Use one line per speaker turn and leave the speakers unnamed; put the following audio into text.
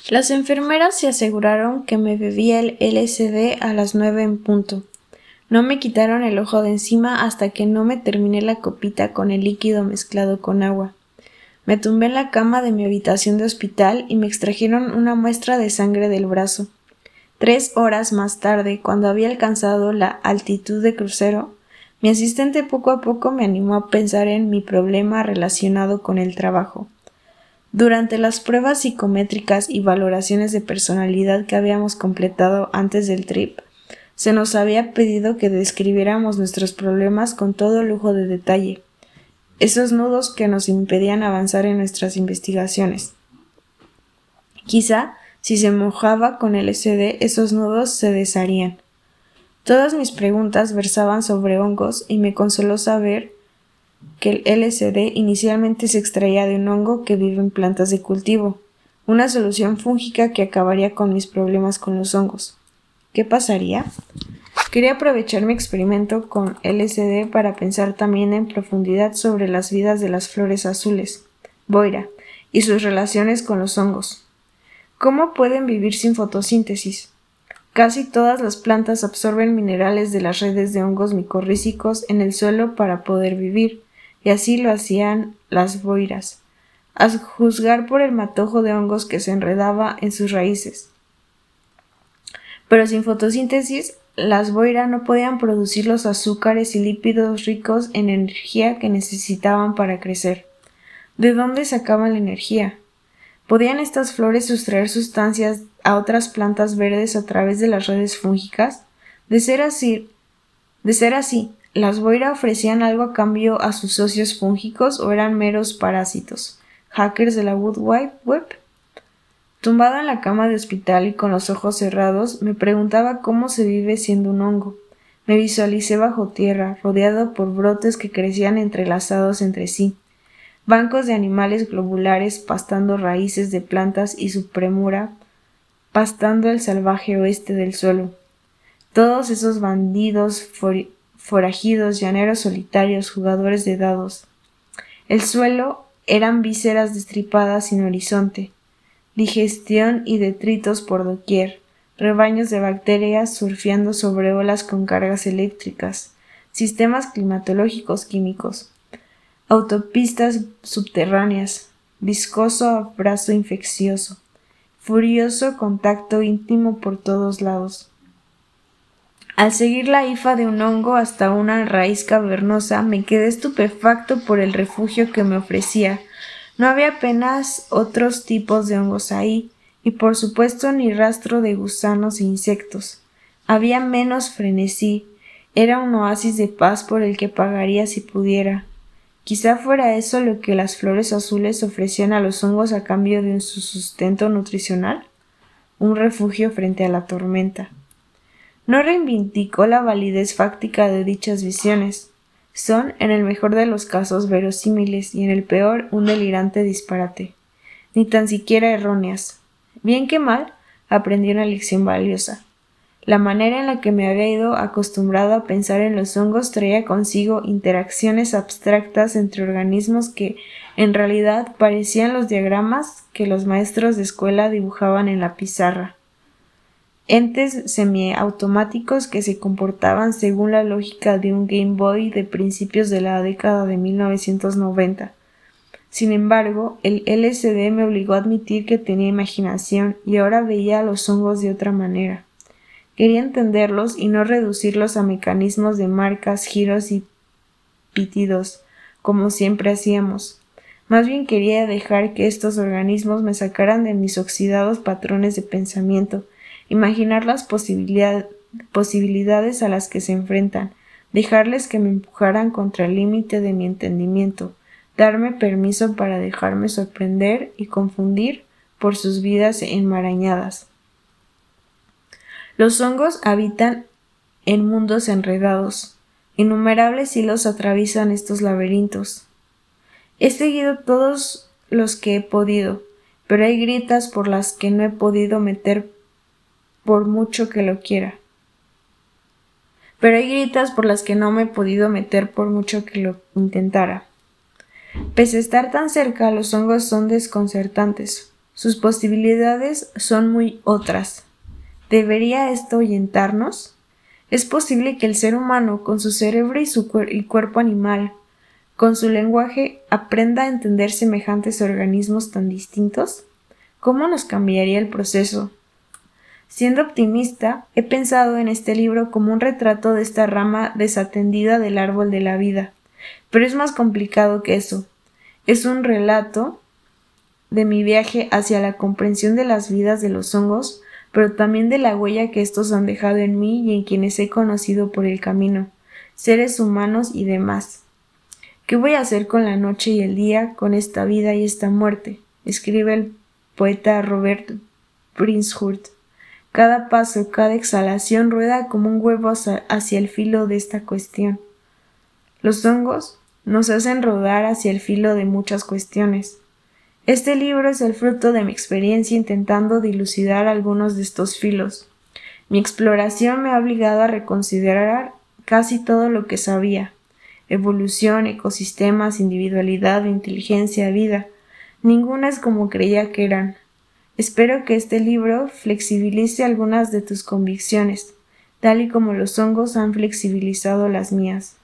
Las enfermeras se aseguraron que me bebía el LSD a las 9 en punto. No me quitaron el ojo de encima hasta que no me terminé la copita con el líquido mezclado con agua. Me tumbé en la cama de mi habitación de hospital y me extrajeron una muestra de sangre del brazo. 3 horas más tarde, cuando había alcanzado la altitud de crucero, mi asistente poco a poco me animó a pensar en mi problema relacionado con el trabajo. Durante las pruebas psicométricas y valoraciones de personalidad que habíamos completado antes del trip, se nos había pedido que describiéramos nuestros problemas con todo lujo de detalle, esos nudos que nos impedían avanzar en nuestras investigaciones. Quizá, si se mojaba con LSD, esos nudos se desharían. Todas mis preguntas versaban sobre hongos y me consoló saber que el LSD inicialmente se extraía de un hongo que vive en plantas de cultivo, una solución fúngica que acabaría con mis problemas con los hongos. ¿Qué pasaría? Quería aprovechar mi experimento con LSD para pensar también en profundidad sobre las vidas de las flores azules, Boira, y sus relaciones con los hongos. ¿Cómo pueden vivir sin fotosíntesis? Casi todas las plantas absorben minerales de las redes de hongos micorrízicos en el suelo para poder vivir, y así lo hacían las boiras, a juzgar por el matojo de hongos que se enredaba en sus raíces. Pero sin fotosíntesis, las boiras no podían producir los azúcares y lípidos ricos en energía que necesitaban para crecer. ¿De dónde sacaban la energía? ¿Podían estas flores sustraer sustancias a otras plantas verdes a través de las redes fúngicas? De ser así, ¿las boiras ofrecían algo a cambio a sus socios fúngicos o eran meros parásitos, hackers de la Wood Wide Web? Tumbada en la cama de hospital y con los ojos cerrados, me preguntaba cómo se vive siendo un hongo. Me visualicé bajo tierra, rodeado por brotes que crecían entrelazados entre sí, bancos de animales globulares pastando raíces de plantas y su premura, pastando el salvaje oeste del suelo. Todos esos bandidos, forajidos, llaneros solitarios, jugadores de dados. El suelo eran vísceras destripadas sin horizonte, digestión y detritos por doquier, rebaños de bacterias surfeando sobre olas con cargas eléctricas, sistemas climatológicos químicos, autopistas subterráneas, viscoso abrazo infeccioso, furioso contacto íntimo por todos lados. Al seguir la hifa de un hongo hasta una raíz cavernosa, me quedé estupefacto por el refugio que me ofrecía. No había apenas otros tipos de hongos ahí, y por supuesto ni rastro de gusanos e insectos. Había menos frenesí. Era un oasis de paz por el que pagaría si pudiera. Quizá fuera eso lo que las flores azules ofrecían a los hongos a cambio de su sustento nutricional, un refugio frente a la tormenta. No reivindicó la validez fáctica de dichas visiones. Son, en el mejor de los casos, verosímiles y en el peor un delirante disparate. Ni tan siquiera erróneas. Bien que mal, aprendí una lección valiosa. La manera en la que me había ido acostumbrado a pensar en los hongos traía consigo interacciones abstractas entre organismos que, en realidad, parecían los diagramas que los maestros de escuela dibujaban en la pizarra. Entes semiautomáticos que se comportaban según la lógica de un Game Boy de principios de la década de 1990. Sin embargo, el LSD me obligó a admitir que tenía imaginación y ahora veía a los hongos de otra manera. Quería entenderlos y no reducirlos a mecanismos de marcas, giros y pitidos, como siempre hacíamos. Más bien quería dejar que estos organismos me sacaran de mis oxidados patrones de pensamiento, imaginar las posibilidades a las que se enfrentan, dejarles que me empujaran contra el límite de mi entendimiento, darme permiso para dejarme sorprender y confundir por sus vidas enmarañadas. Los hongos habitan en mundos enredados. Innumerables hilos atraviesan estos laberintos. He seguido todos los que he podido, pero hay grietas por las que no he podido meter por mucho que lo quiera. Pero hay grietas por las que no me he podido meter por mucho que lo intentara. Pese a estar tan cerca, los hongos son desconcertantes. Sus posibilidades son muy otras. ¿Debería esto ahuyentarnos? ¿Es posible que el ser humano, con su cerebro y cuerpo animal, con su lenguaje, aprenda a entender semejantes organismos tan distintos? ¿Cómo nos cambiaría el proceso? Siendo optimista, he pensado en este libro como un retrato de esta rama desatendida del árbol de la vida, pero es más complicado que eso. Es un relato de mi viaje hacia la comprensión de las vidas de los hongos, pero también de la huella que estos han dejado en mí y en quienes he conocido por el camino, seres humanos y demás. ¿Qué voy a hacer con la noche y el día, con esta vida y esta muerte?, escribe el poeta Robert Brinswood. Cada paso, cada exhalación rueda como un huevo hacia el filo de esta cuestión. Los hongos nos hacen rodar hacia el filo de muchas cuestiones. Este libro es el fruto de mi experiencia intentando dilucidar algunos de estos filos. Mi exploración me ha obligado a reconsiderar casi todo lo que sabía: evolución, ecosistemas, individualidad, inteligencia, vida. Ninguna es como creía que eran. Espero que este libro flexibilice algunas de tus convicciones, tal y como los hongos han flexibilizado las mías.